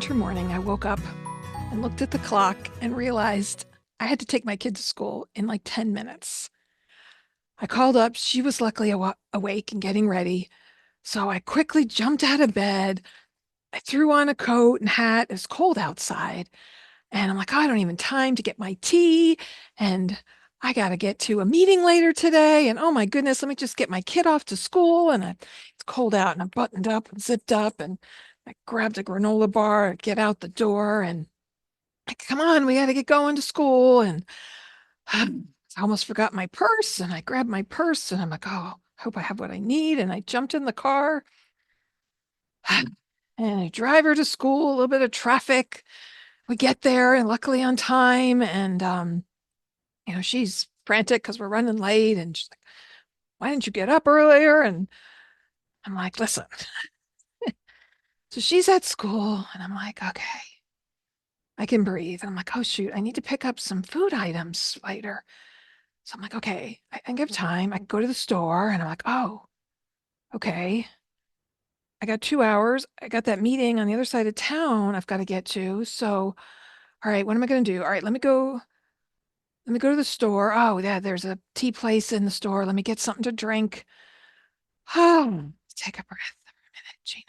winter morning, I woke up and looked at the clock and realized I had to take my kid to school in like 10 minutes. I called up. She was luckily awake and getting ready. So I quickly jumped out of bed. I threw on a coat and hat. It was cold outside. And I'm like, oh, I don't even time to get my tea. And I got to get to a meeting later today. And oh my goodness, let me just get my kid off to school. It's cold out and I'm buttoned up and zipped up. And I grabbed a granola bar and get out the door. And like, come on, we got to get going to school. And I almost forgot my purse. And I grabbed my purse and I'm like, oh, I hope I have what I need. And I jumped in the car and I drive her to school, a little bit of traffic. We get there and luckily on time. And, she's frantic because we're running late. And she's like, why didn't you get up earlier? And I'm like, listen. So she's at school and I'm like, okay, I can breathe. And I'm like, oh, shoot, I need to pick up some food items later. So I'm like, okay, I think I have time. I can go to the store. And I'm like, oh, okay. I got 2 hours. I got that meeting on the other side of town I've got to get to. So, all right, what am I going to do? All right, let me go to the store. Oh, yeah, there's a tea place in the store. Let me get something to drink. Oh, take a breath for a minute, Gina.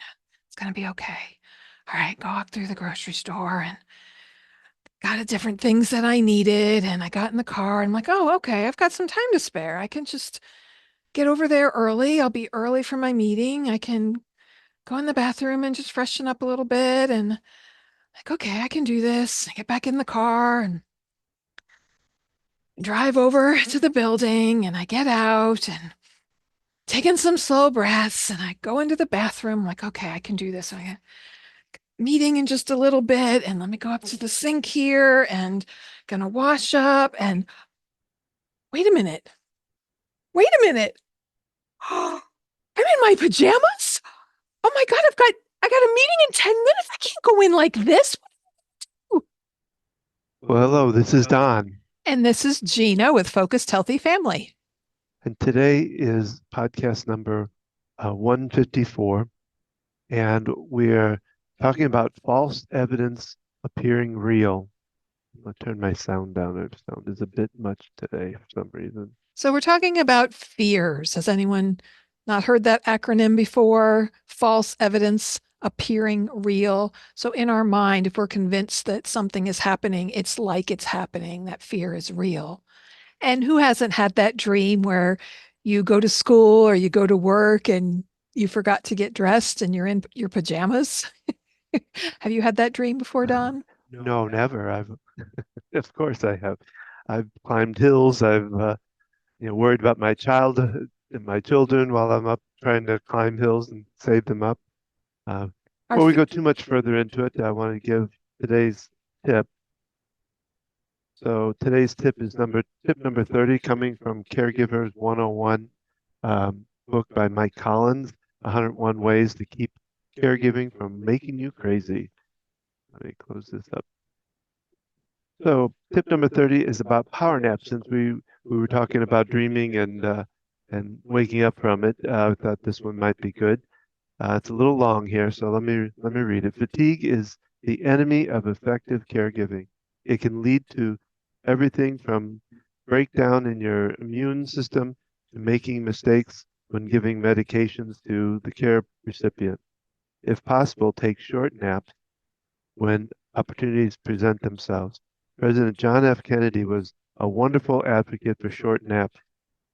It's going to be okay. All right, go up through the grocery store and got the different things that I needed. And I got in the car and I'm like, oh, okay, I've got some time to spare. I can just get over there early. I'll be early for my meeting. I can go in the bathroom and just freshen up a little bit. And like, okay, I can do this. I get back in the car and drive over to the building and I get out and taking some slow breaths and I go into the bathroom. I'm like, okay, I can do this. I got meeting in just a little bit and let me go up to the sink here and gonna wash up and wait a minute. Wait a minute. I'm in my pajamas? Oh my God, I got a meeting in 10 minutes. I can't go in like this. Well, hello, this is Don, And this is Gina with Focused Healthy Family. and today is podcast number 154, and we're talking about false evidence appearing real. I'll turn my sound down. Our sound is a bit much today for some reason. So we're talking about fears. Has anyone not heard that acronym before? False evidence appearing real. So in our mind, if we're convinced that something is happening, it's like it's happening, that fear is real. And who hasn't had that dream where you go to school or you go to work and you forgot to get dressed and you're in your pajamas? Have you had that dream before, Don? No, never. Of course, I have. I've climbed hills. I've, worried about my child and my children while I'm up trying to climb hills and save them up. Uh, Our Before we fe- go too much further into it, I want to give today's tip. So today's tip number 30, coming from Caregivers 101, book by Mike Collins, 101 Ways to Keep Caregiving from Making You Crazy. Let me close this up. So tip number 30 is about power naps. Since we were talking about dreaming and waking up from it, I thought this one might be good. It's a little long here, so let me read it. Fatigue is the enemy of effective caregiving. It can lead to everything from breakdown in your immune system to making mistakes when giving medications to the care recipient. If possible, take short naps when opportunities present themselves. President John F. Kennedy was a wonderful advocate for short naps,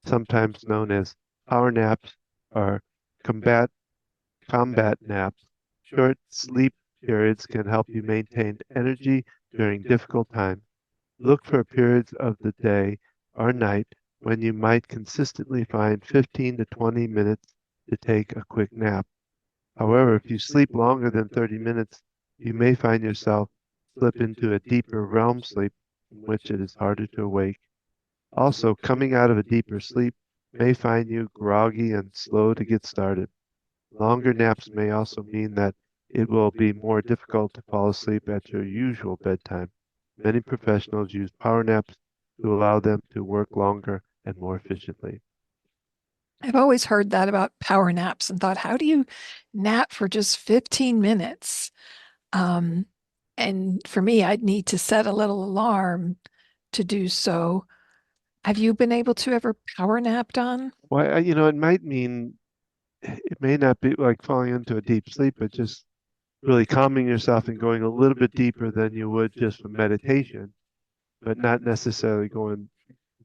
sometimes known as power naps or combat combat naps. Short sleep periods can help you maintain energy during difficult times. Look for periods of the day or night when you might consistently find 15 to 20 minutes to take a quick nap. However, if you sleep longer than 30 minutes, you may find yourself slip into a deeper REM sleep from which it is harder to awake. Also, coming out of a deeper sleep may find you groggy and slow to get started. Longer naps may also mean that it will be more difficult to fall asleep at your usual bedtime. Many professionals use power naps to allow them to work longer and more efficiently. I've always heard that about power naps and thought, how do you nap for just 15 minutes? Um, and for me, I'd need to set a little alarm to do so. Have you been able to ever power nap, Don? Well, it might mean it may not be like falling into a deep sleep, but just really calming yourself and going a little bit deeper than you would just from meditation, but not necessarily going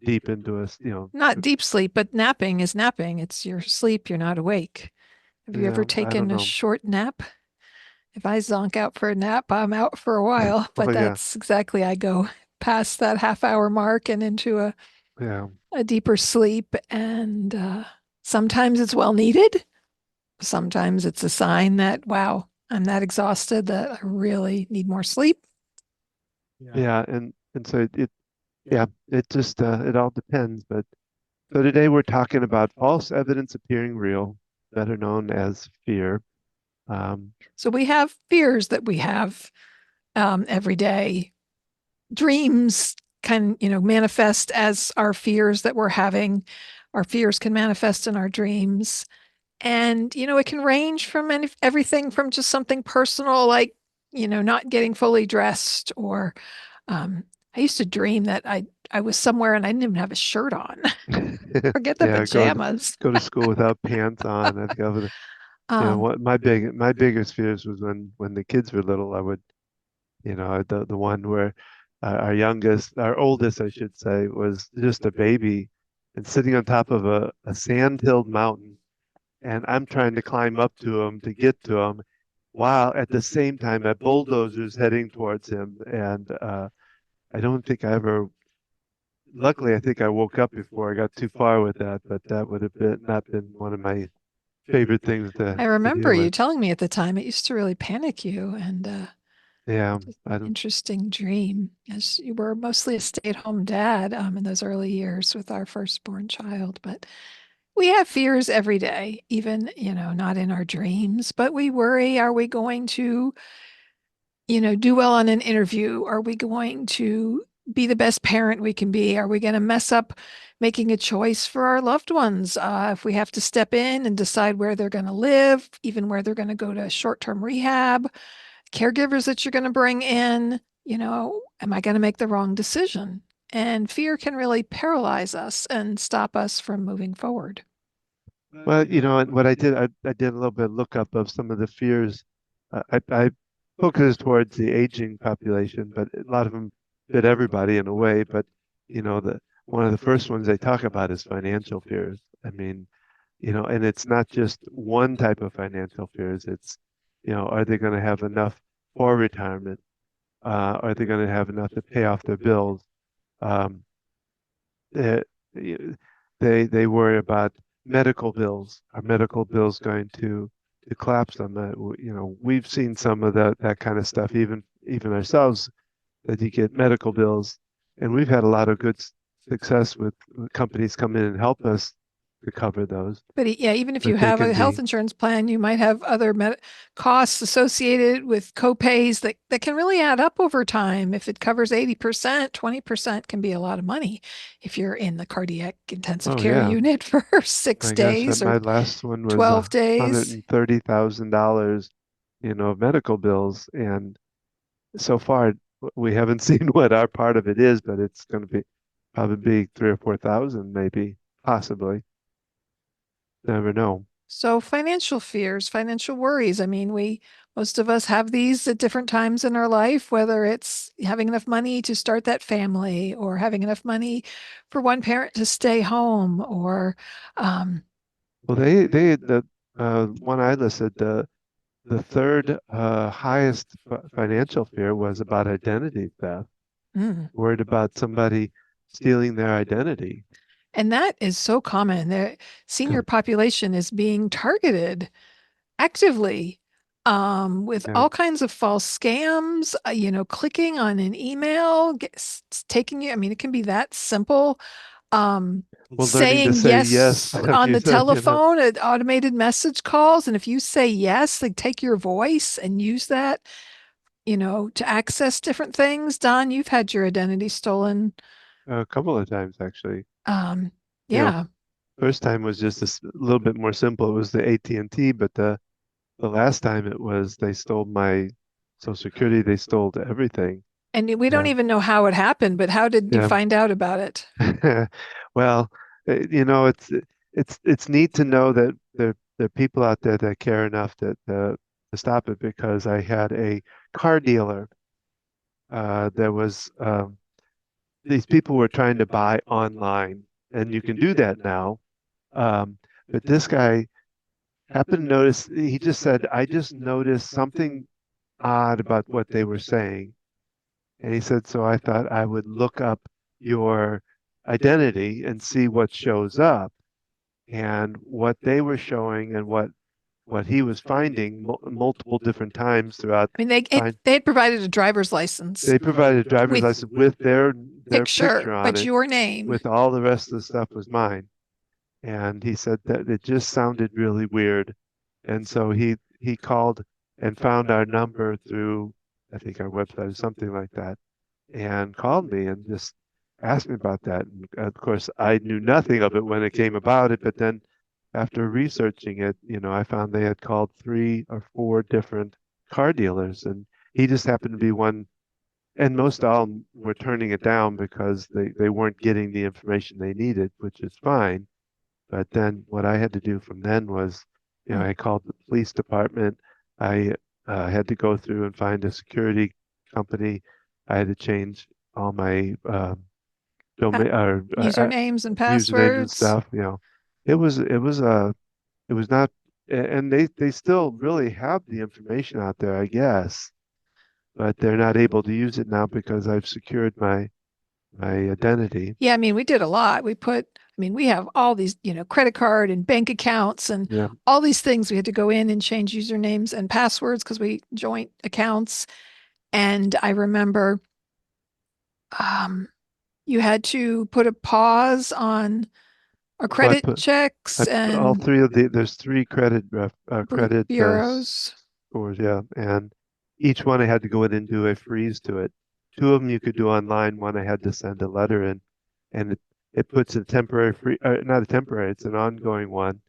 deep into Not deep sleep, but napping is napping. It's your sleep, you're not awake. Have you ever I don't taken a know. short nap? If I zonk out for a nap, I'm out for a while, Oh but yeah, that's exactly, I go past that half-hour mark and into yeah, a deeper sleep. And sometimes it's well needed. Sometimes it's a sign that, wow, I'm that exhausted that I really need more sleep. yeah, and so yeah, it just it all depends. But so today we're talking about false evidence appearing real, better known as fear. Um, So we have fears that we have every day. Dreams can, manifest as our fears that we're having. Our fears can manifest in our dreams. And, it can range from everything from just something personal, like, not getting fully dressed, or um, I used to dream that I was somewhere and I didn't even have a shirt on. Forget the yeah, pajamas. go to school without pants on. I think I would, Um, what my biggest fears was when the kids were little. I would, the one where our oldest, I should say, was just a baby and sitting on top of a sand-hilled mountain, and I'm trying to climb up to him to get to him, while at the same time a bulldozer's heading towards him, and I don't think I ever. Luckily, I think I woke up before I got too far with that, but that would have been not been one of my favorite things I to remember deal you with. telling me at the time it used to really panic you, and Yeah, I don't. interesting dream, as you were mostly a stay-at-home dad in those early years with our firstborn child. But we have fears every day, even, not in our dreams, but we worry, are we going to, do well on an interview? Are we going to be the best parent we can be? Are we going to mess up making a choice for our loved ones? If we have to step in and decide where they're going to live, even where they're going to go to short-term rehab, caregivers that you're going to bring in, am I going to make the wrong decision? And fear can really paralyze us and stop us from moving forward. Well, and what I did a little bit of lookup of some of the fears. I focused towards the aging population, but a lot of them fit everybody in a way. But the one of the first ones they talk about is financial fears. I mean, and it's not just one type of financial fears. It's, are they going to have enough for retirement? Are they going to have enough to pay off their bills? Um, eh, they worry about medical bills. Are medical bills going to collapse them? We've seen some of that kind of stuff, even ourselves, that you get medical bills, and we've had a lot of good success with companies come in and help us to cover those. But yeah, even if you But they have can a health be, insurance plan, you might have other costs associated with copays that can really add up over time. If it covers 80%, 20% can be a lot of money if you're in the cardiac intensive oh care yeah, unit for six my gosh, days or my last one was 12 a hundred days. and thirty thousand dollars, of medical bills, and so far we haven't seen what our part of it is, but it's going to be probably be 3 or 4 thousand, maybe, possibly. Never know. So financial fears, financial worries. I mean, most of us have these at different times in our life, whether it's having enough money to start that family or having enough money for one parent to stay home or, um, Well, the one I listed, the third highest financial fear was about identity theft, mm. worried about somebody stealing their identity. And that is so common. The senior population is being targeted actively with Yeah. all kinds of false scams, clicking on an email, taking you. I mean, it can be that simple. Well, learning to Saying say yes, yes like on you the said, telephone, automated message calls. And if you say yes, they take your voice and use that, to access different things. Don, you've had your identity stolen. a couple of times actually. Um, You know, yeah. first time was just little bit more simple. It was the AT&T, but the last time it was they stole my Social Security. They stole everything. And we don't Yeah. even know how it happened, but how did you Yeah. find out about it? Well, it's neat to know that there are people out there that care enough to stop it because I had a car dealer. There was these people were trying to buy online, and you can do that now. Um, but this guy happened to notice. He just said, "I just noticed something odd about what they were saying." And he said, "So I thought I would look up your identity and see what shows up." And what they were showing and what he was finding multiple different times throughout I mean, they it, find they had provided a driver's license they provided a driver's with license with their picture, picture on but it, your name. with all the rest of the stuff was mine. And he said that it just sounded really weird. And so he called and found our number through, I think, our website or something like that, and called me and just asked me about that. And of course, I knew nothing of it when it came about it, but then after researching it, I found they had called 3 or 4 different car dealers, and he just happened to be one. And most all of them were turning it down because they weren't getting the information they needed, which is fine. But then what I had to do from then was, Hmm. I called the police department. I had to go through and find a security company. I had to change all my Pa- domain or Usernames and usernames and passwords. stuff. It was not, and they still really have the information out there, I guess, but they're not able to use it now because I've secured my identity. Yeah, I mean, we did a lot. I mean, we have all these, credit card and bank accounts and Yeah. all these things. We had to go in and change usernames and passwords because we joint accounts. And I remember um, you had to put a pause on our Well, credit checks all and three of there's 3 credit bureaus. scores, yeah, and each one I had to go in and do a freeze to it. 2 of them you could do online. One I had to send a letter in, and it puts a temporary free, not a temporary, it's an ongoing one.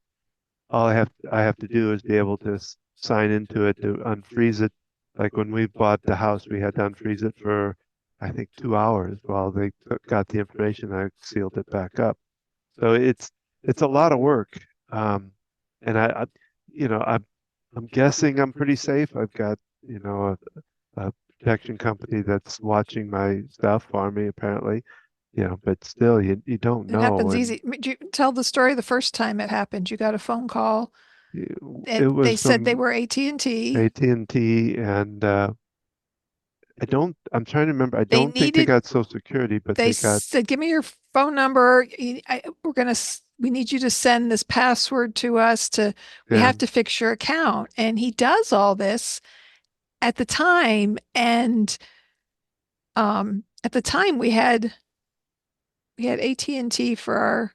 All I have to do is be able to sign into it to unfreeze it. Like when we bought the house, we had to unfreeze it for I think 2 hours while they got the information. I sealed it back up. So it's a lot of work. Um, and I'm guessing I'm pretty safe. I've got, a protection company that's watching my stuff for me, apparently. But still, you don't It know. happens And easy. Do you tell the story the first time it happened? You got a phone call. it, That it they was said they from were AT&T. AT&T, and I'm trying to remember. I They don't think they needed, got Social Security, but they they got, said, give me your phone number. We need you to send this password to us we yeah. have to fix your account. And he does all this at the time. And at the time we had AT&T for our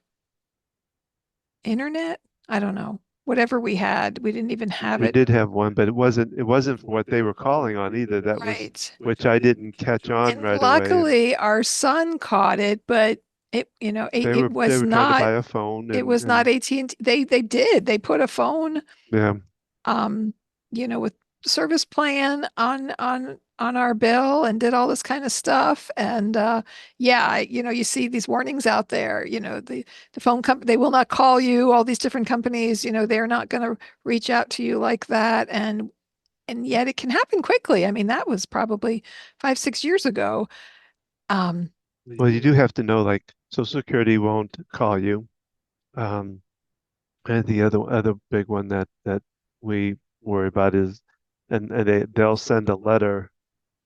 internet. I don't know. Whatever we had, we didn't even have We it did have one, but it wasn't for what they were calling on either. That was right. which I didn't catch on And right away. And luckily our son caught it, but they it were they was were trying to not buy a phone it and was not and AT&T. They put a phone yeah. um with service plan on our bill and did all this kind of stuff. And yeah, you see these warnings out there, the phone company, they will not call you, all these different companies, they're not going to reach out to you like that. And yet it can happen quickly. I mean, that was probably 5, 6 years ago. um Well, you do have to know, like, Social Security won't call you. Um, and the other big one that we worry about is, and they'll send a letter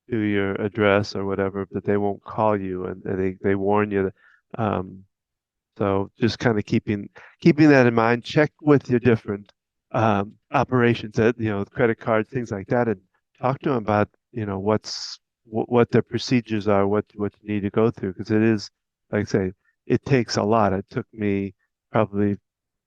to your address or whatever, but they won't call you, and they warn you. Um, So just kind of keeping that in mind. Check with your different operations, that credit cards, things like that, and talk to them about what their procedures are, what you need to go through, because it is, like I say, it takes a lot. It took me probably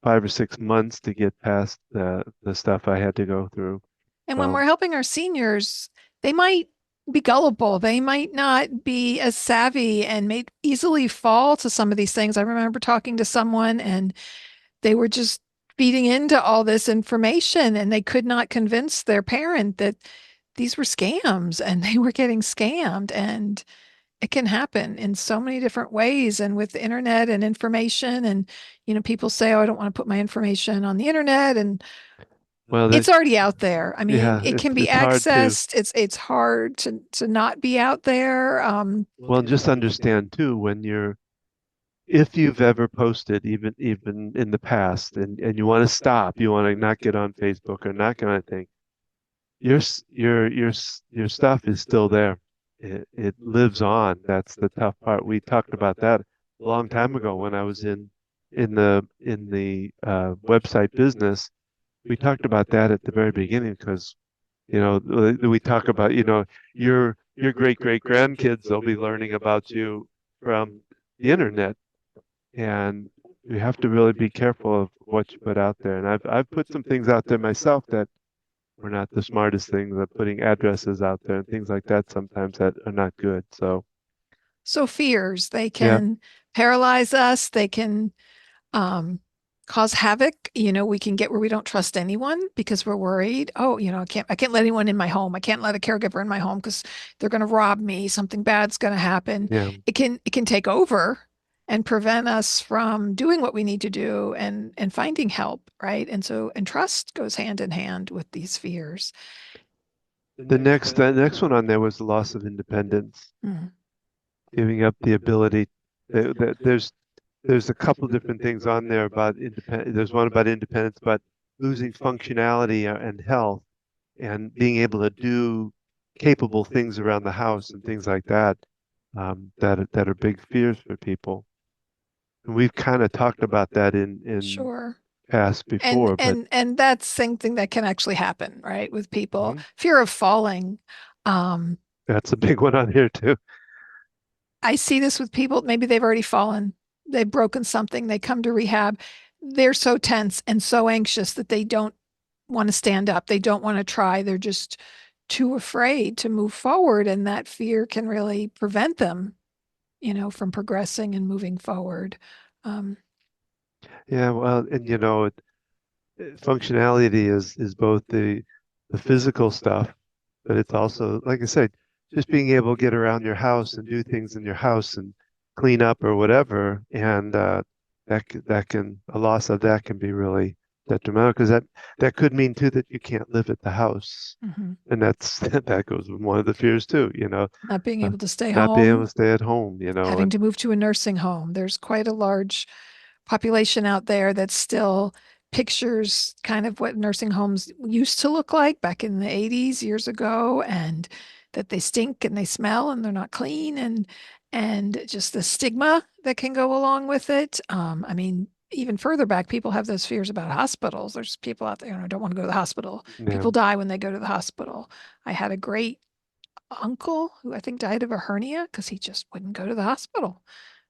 5 or 6 months to get past the stuff I had to go through. and when So we're helping our seniors, they might be gullible, they might not be as savvy and may easily fall to some of these things. I remember talking to someone and they were just feeding into all this information and they could not convince their parent that these were scams and they were getting scammed. And it can happen in so many different ways. And with the internet and information, and, people say, oh, I don't want to put my information on the internet. And Well, that it's already out there. I mean, yeah, it can be it's hard to accessed. It's hard to not be out there. well just understand too when you're if you've ever posted even in the past and you want to stop, you want to not get on Facebook or not get on anything, your stuff is still there. It lives on. That's the tough part. We talked about that a long time ago when I was in the website business. We talked about that at the very beginning because we talk about your great grandkids, they'll be learning about you from the internet, and you have to really be careful of what you put out there. And I've put some things out there myself that were not the smartest things. Of putting addresses out there and things like that sometimes that are not good. So So fears, they yeah, can paralyze us. They can um, cause havoc. We can get where we don't trust anyone because we're worried. Oh, I can't let anyone in my home. I can't let a caregiver in my home because they're going to rob me. Something bad's going to happen. yeah, It can take over and prevent us from doing what we need to do and finding help, right? And trust goes hand in hand with these fears. the next one on there was the loss of independence, Mm, giving up the ability. There's a couple different things on there about independence. There's one about independence, but losing functionality and health and being able to do capable things around the house and things like that, that are big fears for people. And we've kind of talked about that in sure. past And before, but and and that's something that can actually happen, right? With people, mhm, fear of falling. Um, that's a big one on here too. I see this with people, maybe they've already fallen, they've broken something, they come to rehab, they're so tense and so anxious that they don't want to stand up, they don't want to try, they're just too afraid to move forward, and that fear can really prevent them, from progressing and moving forward. Um, Yeah, well, and functionality is both the physical stuff, but it's also, like I said, just being able to get around your house and do things in your house and clean up or whatever, and a loss of that can be really detrimental because that could mean too that you can't live at the house, mhm. and that's that goes with one of the fears too, Not being uh, able to stay not being able home, to stay at home, having and to move to a nursing home. There's quite a large population out there that still pictures kind of what nursing homes used to look like back in the 80s years ago, and that they stink and they smell and they're not clean, and just the stigma that can go along with it. I mean, even further back, people have those fears about hospitals. There's people out there, don't want to go to the hospital. yeah, People die when they go to the hospital. I had a great uncle who I think died of a hernia because he just wouldn't go to the hospital.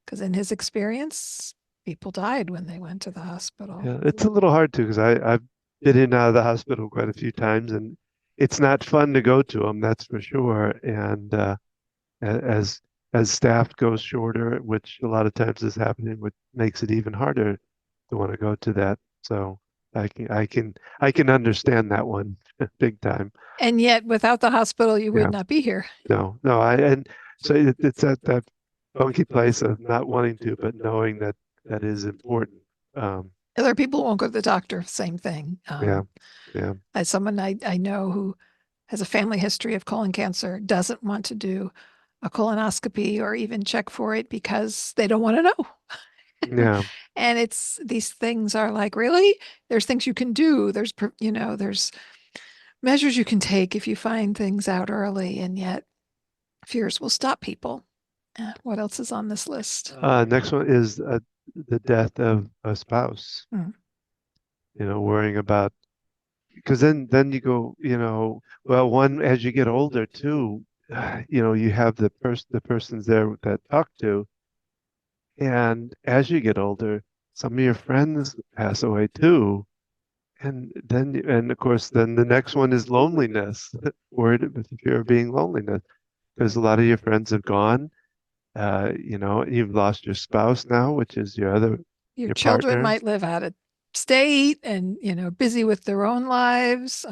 Because in his experience, people died when they went to the hospital. yeah, it's a little hard too because I've been in and out of the hospital quite a few times, and it's not fun to go to them, that's for sure. And as staff goes shorter, which a lot of times is happening, which makes it even harder to want to go to that. So I can understand that one big time. And yet, without the hospital, you would Yeah, not be here. no, and so it's that funky place of not wanting to, but knowing that that is important. Um, Other people won't go to the doctor, same thing. yeah, yeah, As someone I know who has a family history of colon cancer doesn't want to do a colonoscopy or even check for it because they don't want to know. yeah. And it's these things are like, really? There's things you can do. There's measures you can take if you find things out early, and yet fears will stop people. What else is on this list? Next one is the death of a spouse. Hmm. Worrying about because then you go, well, one as you get older too, you have the persons there that talk to, and as you get older, some of your friends pass away too, and of course then the next one is loneliness, worried with the fear of being loneliness because a lot of your friends have gone. You've lost your spouse now, which is Your your children partner. might live out of state and, busy with their own lives.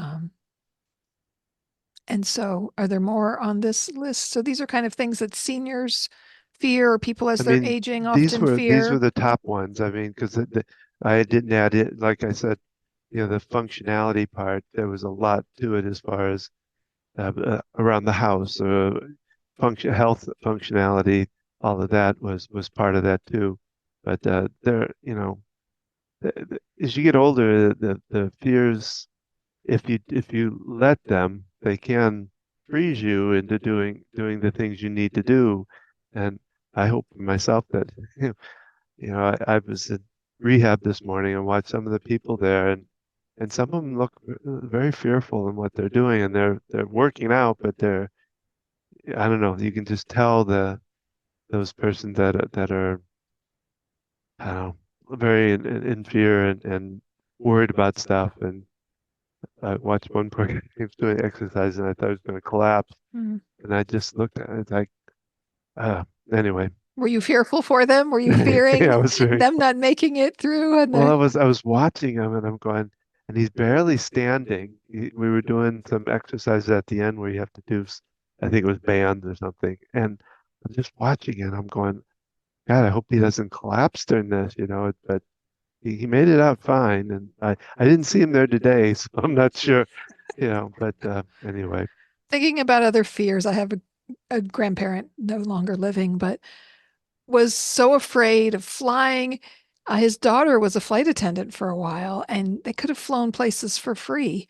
And so, are there more on this list? So, these are kind of things that seniors fear, or people as I they're mean, aging these often were fear. the top ones. I mean, because I didn't add it, like I said, the functionality part. There was a lot to it as far as around the house, health functionality. All of that was part of that too. But as you get older, the fears, if you let them, they can freeze you into doing the things you need to do. And I hope for myself that I was in rehab this morning and watched some of the people there, and some of them look very fearful in what they're doing, and they're working out, but I don't know, you can just tell those persons that are I don't know, very in fear and worried about stuff. And I watched one poor guy, he was doing exercise, and I thought he was going to collapse. Mm. And I just looked at it like, uh, anyway. Were you fearful for them? Were you Yeah, fearing I was very, them not making it through? And well, the I was watching him and I'm going, and he's barely standing. We were doing some exercises at the end where you have to do, I think it was bands or something. And I'm just watching it. I'm going, God, I hope he doesn't collapse during this, but he made it out fine. And I didn't see him there today, so I'm not sure, but anyway. thinking about other fears, I have a grandparent no longer living, but was so afraid of flying. His daughter was a flight attendant for a while, and they could have flown places for free.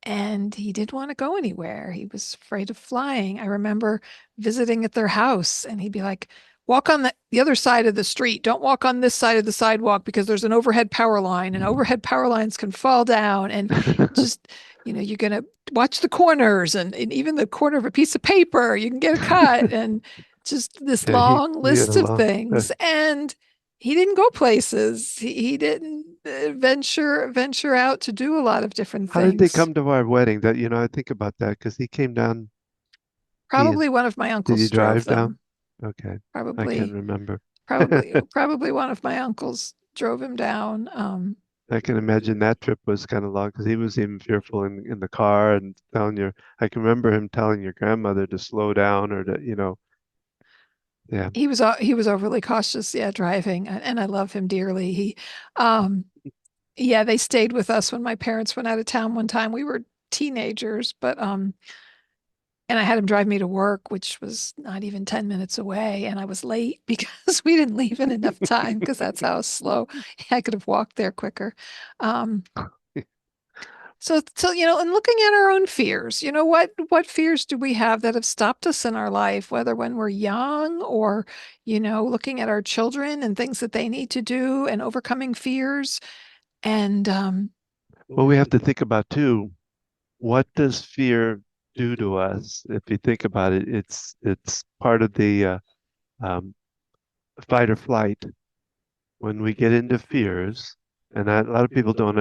And he didn't want to go anywhere. He was afraid of flying. I remember visiting at their house, and he'd be like, walk on the other side of the street. Don't walk on this side of the sidewalk because there's an overhead power line, and overhead power lines can fall down. And just, you're going to watch the corners, and even the corner of a piece of paper, you can get a cut. And just this Yeah, he long he had list a of long. things. And he didn't go places. He didn't venture out to do a lot of different How did they things. come to our wedding? That I think about that because he came down. He Probably one of my Did he uncles drove drive down? them. Okay, I can't Probably, remember. probably one of my uncles drove him down. I can imagine that trip was kind of long because he was even fearful in the car and telling I can remember him telling your grandmother to slow down or yeah. He was overly cautious, yeah, driving, and I love him dearly. Um, yeah, they stayed with us when my parents went out of town one time. We were teenagers, but and I had him drive me to work, which was not even 10 minutes away. And I was late because we didn't leave in enough time because that's how slow I could have walked there quicker. Um, so, and looking at our own fears, what fears do we have that have stopped us in our life, whether when we're young or, looking at our children and things that they need to do and overcoming fears. And Well, we have to think about too, what does fear do to us? If you think about it, it's part of the um, fight or flight. When we get into fears, and a lot of people don't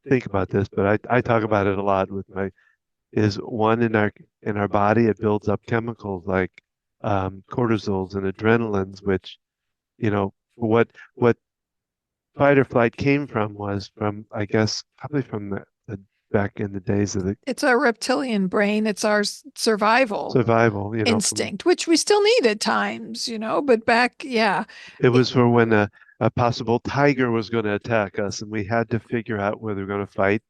think about this, but I talk about it a lot with is one in our body, it builds up chemicals like cortisols and adrenalines, which, what fight or flight came from was from, I guess, probably from the back in the days of the it's our reptilian brain, it's our survival survival, from instinct, which we still need at times, but back, yeah, it it was for when a possible tiger was going to attack us, and we had to figure out whether we're going to fight,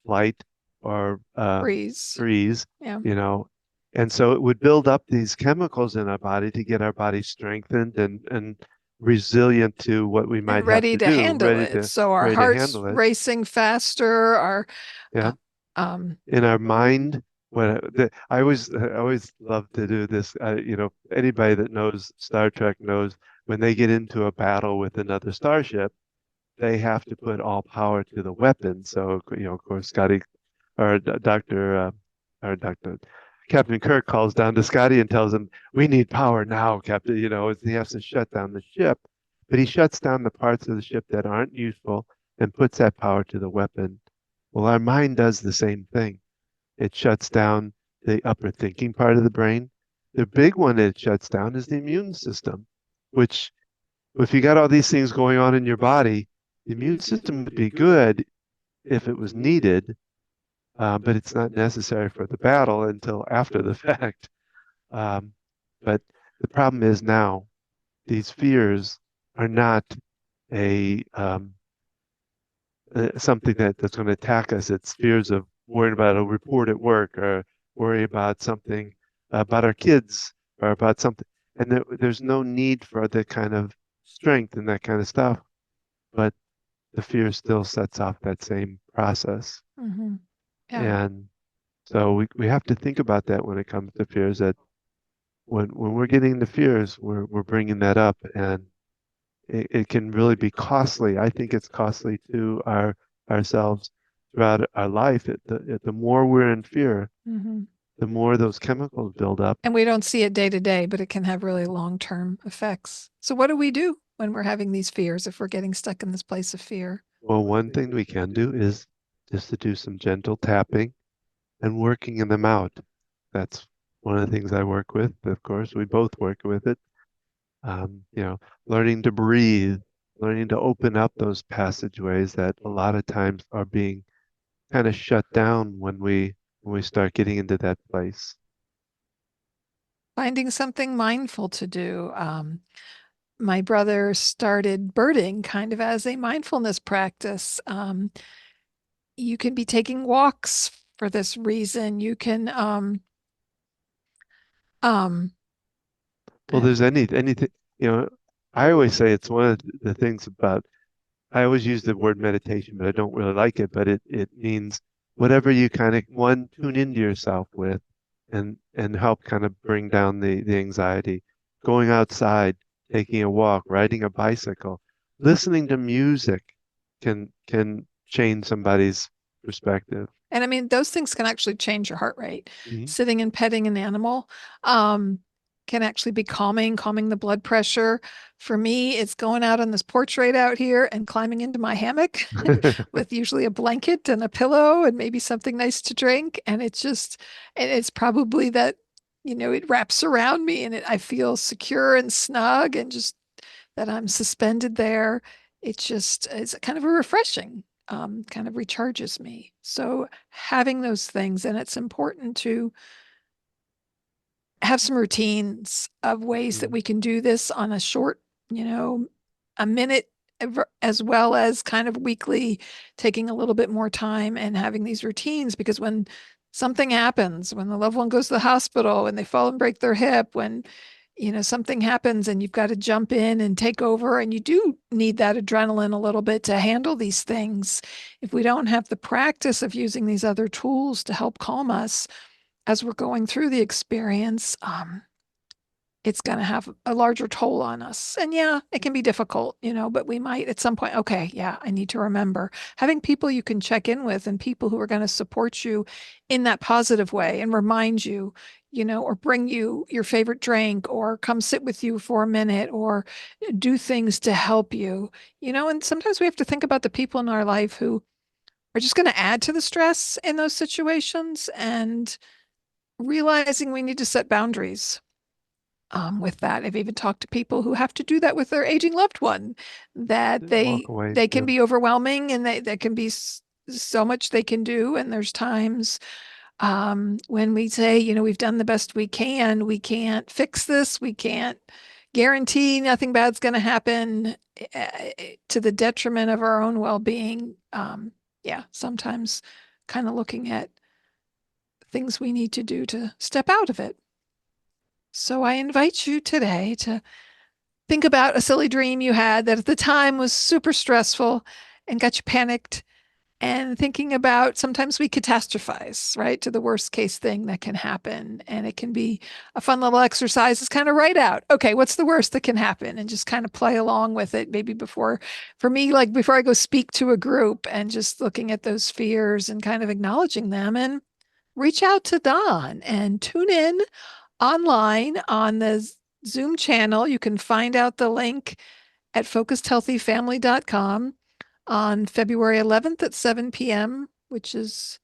flight, or freeze. freeze, Yeah. you know. And so it would build up these chemicals in our body to get our body strengthened and resilient to what we And might have ready to to do, handle it. So our ready to heart's handle it. racing faster, our, Yeah. uh, um, In our mind, I always love to do this. Anybody that knows Star Trek knows when they get into a battle with another starship, they have to put all power to the weapon. So, of course, Scotty or Dr. Captain Kirk calls down to Scotty and tells him, "We need power now, Captain." He has to shut down the ship, but he shuts down the parts of the ship that aren't useful and puts that power to the weapon. Well, our mind does the same thing. It shuts down the upper thinking part of the brain. The big one it shuts down is the immune system, which, if you got all these things going on in your body, the immune system would be good if it was needed, but it's not necessary for the battle until after the fact. Um, but the problem is now these fears are not a something that's going to attack us. It's fears of worrying about a report at work or worry about something about our kids or about something. And there's no need for the kind of strength and that kind of stuff, but the fear still sets off that same process. Hmm. Yeah. And so we have to think about that when it comes to fears, that when we're getting into fears, we're bringing that up, and it can really be costly. I think it's costly to ourselves throughout our life. The more we're in fear, Hmm. the more those chemicals build up. And we don't see it day to day, but it can have really long-term effects. So what do we do when we're having these fears if we're getting stuck in this place of fear? Well, one thing we can do is just to do some gentle tapping and working in them out. That's one of the things I work with. Of course, we both work with it. You know, learning to breathe, learning to open up those passageways that a lot of times are being kind of shut down when we start getting into that place. Finding something mindful to do. My brother started birding kind of as a mindfulness practice. You can be taking walks for this reason. You can um Well, there's anything, you know, I always say it's one of the things about, I always use the word meditation, but I don't really like it, but it means whatever you kind of one tune into yourself with and help kind of bring down the anxiety. Going outside, taking a walk, riding a bicycle, listening to music can change somebody's perspective. And I mean, those things can actually change your heart rate. Mhm. Sitting and petting an animal um, can actually be calming the blood pressure. For me, it's going out on this porch right out here and climbing into my hammock with usually a blanket and a pillow and maybe something nice to drink. And it's probably that, it wraps around me and I feel secure and snug and just that I'm suspended there. It's kind of a refreshing, kind of recharges me. So having those things, and it's important to have some routines of ways that Mhm. we can do this on a short, a minute, as well as kind of weekly, taking a little bit more time and having these routines. Because when something happens, when the loved one goes to the hospital, when they fall and break their hip, when something happens and you've got to jump in and take over, and you do need that adrenaline a little bit to handle these things. If we don't have the practice of using these other tools to help calm us as we're going through the experience, it's going to have a larger toll on us. And yeah, it can be difficult, but we might at some point, okay, yeah, I need to remember having people you can check in with and people who are going to support you in that positive way and remind you, or bring you your favorite drink or come sit with you for a minute or do things to help you, and sometimes we have to think about the people in our life who are just going to add to the stress in those situations and realizing we need to set boundaries with that. I've even talked to people who have to do that with their aging loved one, that Walk they away. they can Yeah. be overwhelming and they can be so much they can do. And there's times when we say, we've done the best we can, we can't fix this, we can't guarantee nothing bad's going to happen to the detriment of our own well-being. Yeah, sometimes kind of looking at things we need to do to step out of it. So I invite you today to think about a silly dream you had that at the time was super stressful and got you panicked. And thinking about sometimes we catastrophize, right, to the worst case thing that can happen. And it can be a fun little exercise is kind of write out, okay, what's the worst that can happen? And just kind of play along with it. Maybe for me, like before I go speak to a group and just looking at those fears and kind of acknowledging them and reach out to Don and tune in online on the Zoom channel. You can find out the link at focusedhealthyfamily.com on February 11th at 7 p.m., which is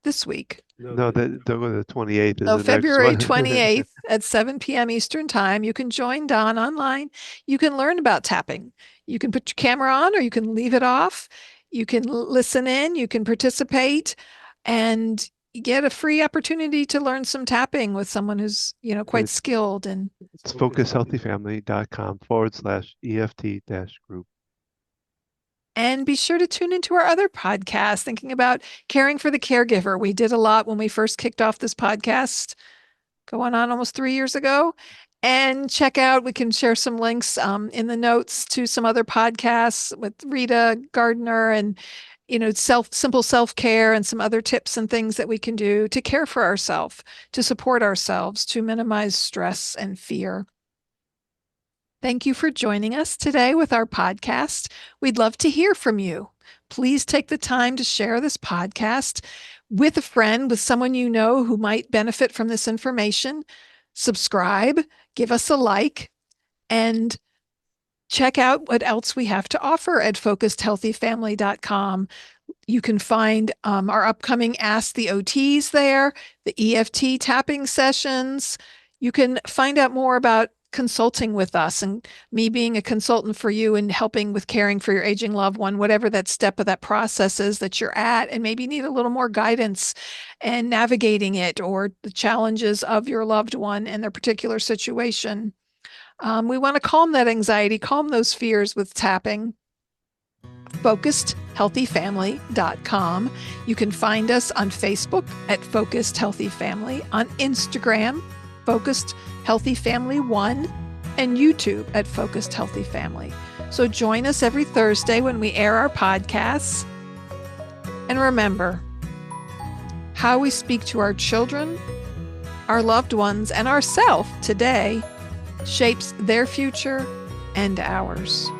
this week. No, the 28th is So the next February one. 28th at 7 p.m. Eastern Time, you can join Don online. You can learn about tapping. You can put your camera on or you can leave it off. You can listen in, you can participate. and get a free opportunity to learn some tapping with someone who's, quite It's, skilled. And it's focushealthyfamily.com/EFT-group. be sure to tune into our other podcast, thinking about caring for the caregiver. We did a lot when we first kicked off this podcast, going on almost 3 years ago. And check out, we can share some links in the notes to some other podcasts with Rita Gardner and, simple self-care and some other tips and things that we can do to care for ourselves, to support ourselves, to minimize stress and fear. Thank you for joining us today with our podcast. We'd love to hear from you. Please take the time to share this podcast with a friend, with someone you know who might benefit from this information. Subscribe, give us a like, and check out what else we have to offer at focusedhealthyfamily.com. You can find our upcoming Ask the OTs there, the EFT tapping sessions. You can find out more about consulting with us and me being a consultant for you and helping with caring for your aging loved one, whatever that step of that process is that you're at, and maybe need a little more guidance and navigating it, or the challenges of your loved one and their particular situation. We want to calm that anxiety, calm those fears with tapping. FocusedHealthyFamily.com. You can find us on Facebook at Focused Healthy Family, on Instagram, Focused Healthy Family 1, and YouTube at Focused Healthy Family. So join us every Thursday when we air our podcasts. And remember, how we speak to our children, our loved ones, and ourselves today shapes their future and ours.